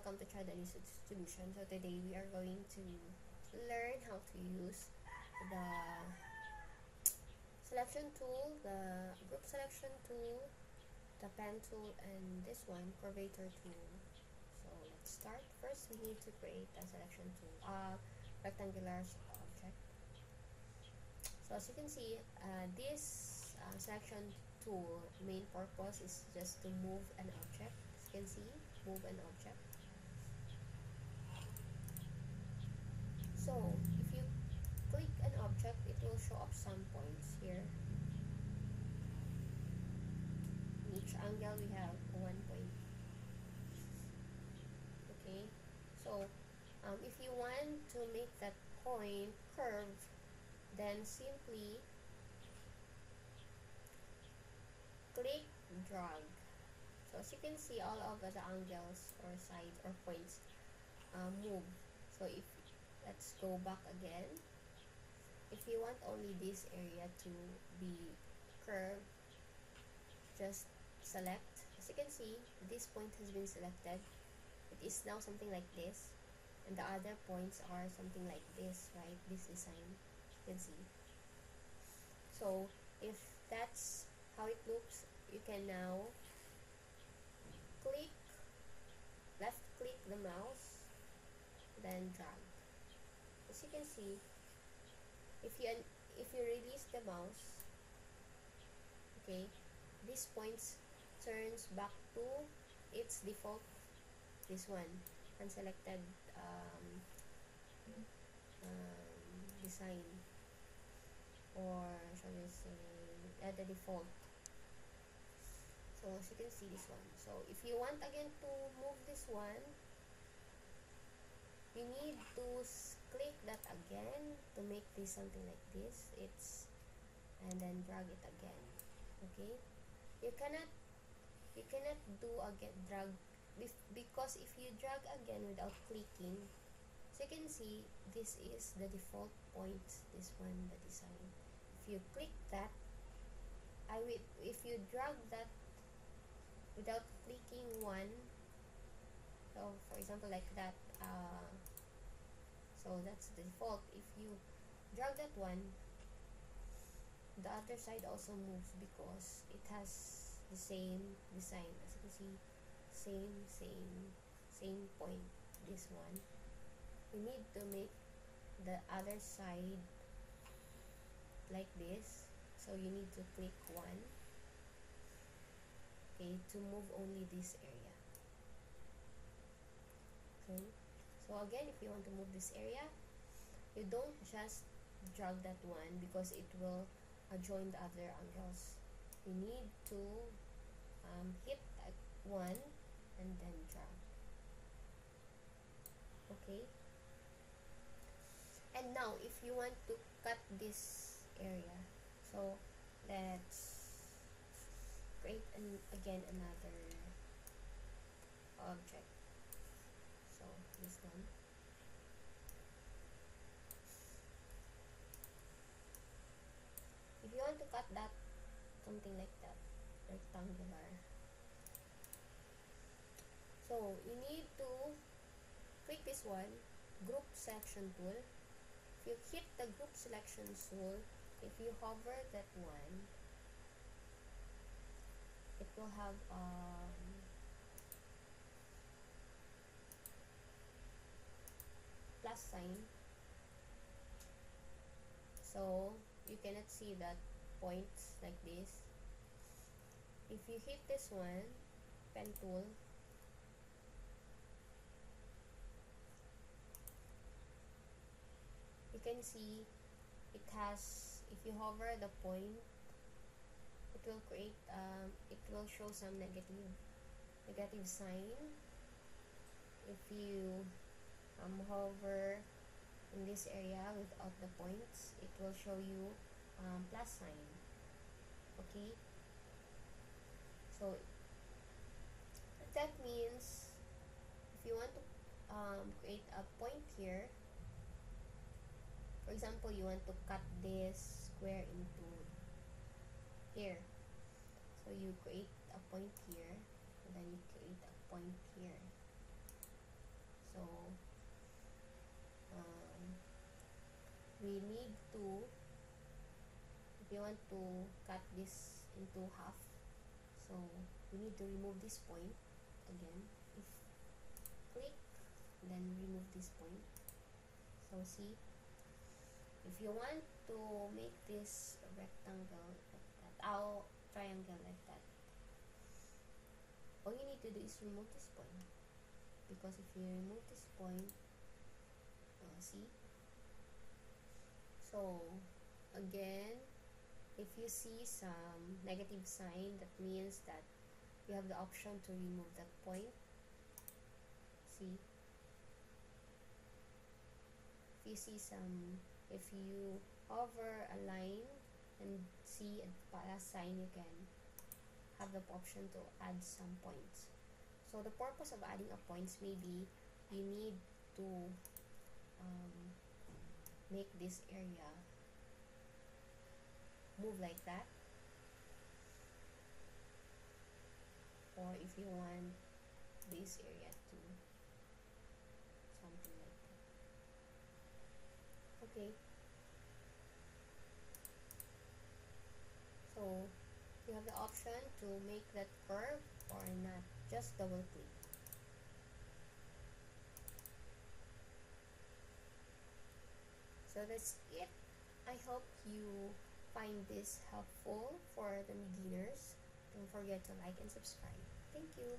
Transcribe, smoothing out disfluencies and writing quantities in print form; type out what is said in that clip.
welcome to Chinese Distribution. So today we are going to learn how to use the selection tool, the group selection tool, the pen tool, and this one, curvature tool. So let's start. First, we need to create a selection tool, rectangular object. So as you can see, this selection tool main purpose is just to move an object. As you can see, move an object. So if you click an object, it will show up some points here. In each angle we have 1 point. Okay, so if you want to make that point curve, then simply click drag. So as you can see, all of the angles or sides or points move. So if let's go back again. If you want only this area to be curved, just select. As you can see, this point has been selected. It is now something like this, and the other points are something like this, right? This design, you can see. So if that's how it looks, you can now left click the mouse, then drag. As you can see, if you release the mouse, okay, these points turns back to its default, this one, unselected design, or shall we say the default. So as you can see, this one. So if you want again to move this one, you need to click that again to make this something like this. And then drag it again. Okay, you cannot do again drag, because if you drag again without clicking, so you can see this is the default point, this one, the design. If you click that, if you drag that without clicking one, so for example like that, so that's the default. If you drag that one, the other side also moves because it has the same design. As you can see, same point, this one. You need to make the other side like this, so you need to click one, okay, to move only this area. Okay, so again, if you want to move this area, you don't just drag that one because it will join the other angles. You need to hit that one and then drag. Okay, and now if you want to cut this area, so let's create again another object. So this one. If you want to cut that, something like that, rectangular, so you need to click this one, group selection tool. If you hit the group selection tool, if you hover that one, it will have plus sign, so you cannot see that points like this. If you hit this one, pen tool, you can see it has, if you hover the point, it will create it will show some negative sign. If you hover in this area without the points, it will show you plus sign. Okay, so that means if you want to create a point here, for example, you want to cut this square into here, so you create a point here, and then you create a point here. we need to, if you want to cut this into half, so we need to remove this point again. If click, then remove this point. So see, if you want to make this rectangle like that, triangle like that, all you need to do is remove this point. Because if you remove this point, see, so again, if you see some negative sign, that means that you have the option to remove that point. See, if you see some, if you hover a line and see a plus sign, you can have the option to add some points. So the purpose of adding a points, maybe you need to make this area move like that, or if you want this area to something like that. Okay, so you have the option to make that curve or not, just double click. So that's it. I hope you find this helpful for the beginners. Don't forget to like and subscribe. Thank you.